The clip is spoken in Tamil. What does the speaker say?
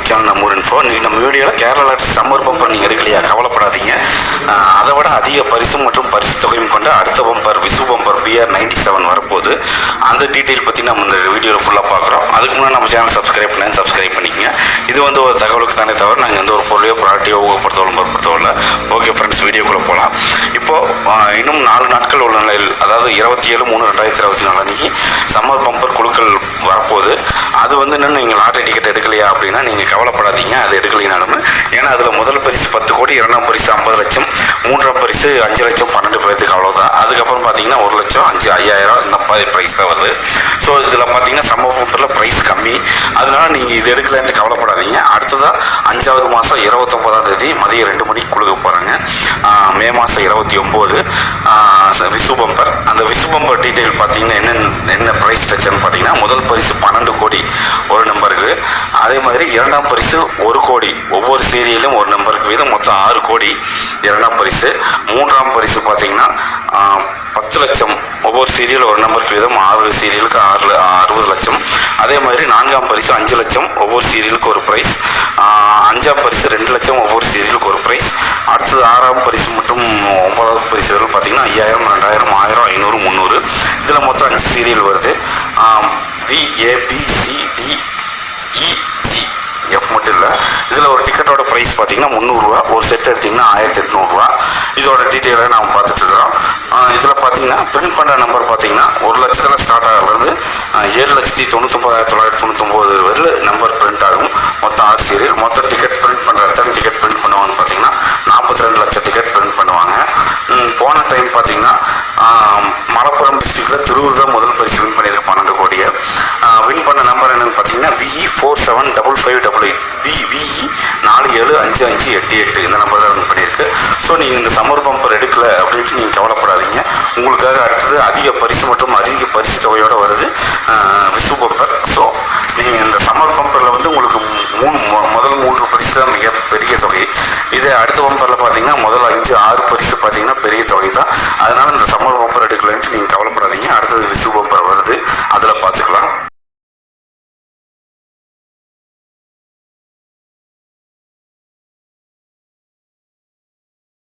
சேனல் நம்ம இன்ஃபோ. இன்றைக்கி நம்ம வீடியோவில் கேரளா லாட்டரி சம்மர் பம்பர் நீங்கள் எடுக்கலையா, கவலைப்படாதீங்க. அதை விட அதிக பரிசு மற்றும் பரிசு தொகையும் கொண்ட அடுத்த பம்பர் விசு பம்பர் BR 97 வரப்போகுது. அந்த டீட்டெயில் பற்றி நம்ம இந்த வீடியோவில் ஃபுல்லாக பார்க்குறோம். அதுக்கு முன்னாடி நம்ம சேனல் சப்ஸ்கிரைப் பண்ணிக்கங்க. இது வந்து ஒரு தகவலுக்கு தானே தவிர நாங்கள் எந்த ஒரு பொருளையோ ப்ராடக்டையோ ஊக்கப்படுத்தவில்லை. ஓகே ஃப்ரெண்ட்ஸ், வீடியோக்குள்ளே போகலாம். இப்போது இன்னும் 4 நாட்கள் உள்ள நிலையில், அதாவது 27/3/2024 அன்றைக்கி சம்மர் பம்பர் குழுக்கள் வரப்போகுது. அது வந்து என்னென்னு நீங்கள் லாட்டரி டிக்கெட் எடுக்கலையா அப்படின்னா நீங்கள் கவலைப்படாதீங்க. அது எடுக்கலைனாலும், ஏன்னா அதில் முதல் பரிசு 10 கோடி, இரண்டாம் பரிசு 50 லட்சம், மூன்றாம் பரிசு 5 லட்சம் 12 பேருக்கு, அவ்வளோதான். அதுக்கப்புறம் பார்த்தீங்கன்னா 1 லட்சம் 5,000 இந்த மாதிரி ப்ரைஸ் தான் வருது. ஸோ இதில் பார்த்தீங்கன்னா சம்மர் பம்பரில் ப்ரைஸ் கம்மி. அதனால நீங்கள் இது எடுக்கலன்ட்டு கவலைப்படாதீங்க. அடுத்ததாக 5வது மாதம் 29ஆம் தேதி மதியம் 2 மணிக்கு கொடுக்க போகிறாங்க. மே மாதம் 29 விசு பம்பர். அந்த விசு பம்பர் டீட்டெயில் பார்த்தீங்கன்னா என்ன ப்ரைஸ் ஸ்ட்ரக்சர்னு பார்த்தீங்கன்னா, முதல் பரிசு 12 கோடி ஒரு நம்பருக்கு. அதே மாதிரி இரண்டாம் பரிசு 1 கோடி, ஒவ்வொரு சீரியலும் ஒரு நம்பருக்கு வீதம் மொத்தம் 6 கோடி இரண்டாம் பரிசு. மூன்றாம் பரிசு பார்த்தீங்கன்னா 10 லட்சம், ஒவ்வொரு சீரியல் ஒரு நம்பருக்கு வீதம் 6 சீரியலுக்கு 60 லட்சம். அதே மாதிரி நான்காம் பரிசு 5 லட்சம், ஒவ்வொரு சீரியலுக்கு ஒரு ப்ரைஸ். அஞ்சாம் பரிசு 2 லட்சம், ஒவ்வொரு சீரியலுக்கு ஒரு ப்ரைஸ். அடுத்தது 6ஆம் பரிசு மற்றும் 9வது பரிசுகள் பார்த்தீங்கன்னா 5000, 2000, 1000, 500, 300. இதில் மொத்தம் 5 சீரியல் வருது. VABCDEF மட்டும் இல்லை. இதில் ஒரு டிக்கெட்டோட ப்ரைஸ் பார்த்தீங்கன்னா 300 ரூபா. ஒரு செட் எடுத்திங்கன்னா 1800 ரூபா. இதோட டீட்டெயிலை நாம் பார்த்துட்ருக்குறோம். இதில் பார்த்தீங்கன்னா பிரிண்ட் பண்ணுற நம்பர் பார்த்தீங்கன்னா 1 லட்சத்தில் ஸ்டார்ட் ஆகிறது 7,99,999 வரையில் நம்பர் பிரிண்ட் ஆகும். மொத்தம் 6 சீரியல். மொத்தம் டிக்கெட் பிரிண்ட் பண்ணுற எத்தனை டிக்கெட் பிரிண்ட் பண்ணுவாங்கன்னு பார்த்தீங்கன்னா 42 லட்சம் டிக்கெட் பிரிண்ட் பண்ணுவாங்க. போன டைம் பார்த்தீங்கன்னா மலப்புரம் டிஸ்ட்ரிக்டில் திருவூர் தான் முதல் பரிசு வின் பண்ணியிருக்கு 12 கோடியை. வின் பண்ண நம்பர் என்னென்னு பார்த்தீங்கன்னா VE 475588, VE 475588 இந்த நம்பர் தான் வின் பண்ணியிருக்கு. ஸோ நீங்கள் இந்த சம்மர் பம்பர் எடுக்கலை அப்படின்ட்டு நீங்கள் கவலைப்படாதீங்க. உங்களுக்காக அடுத்தது அதிக பரிசு மற்றும் அதிக பரிசு தொகையோடு வருது விசு பம்பர். ஸோ நீங்கள் இந்த சம்மர் பம்பரில் வந்து உங்களுக்கு முதல் 3 பரிசு தான் மிக பெரிய தொகை. இதே அடுத்த பம்பரில் பார்த்தீங்கன்னா முதல் 5, 6 பரிசு பார்த்தீங்கன்னா பெரிய தொகை தான். அதனால் இந்த சம்மர்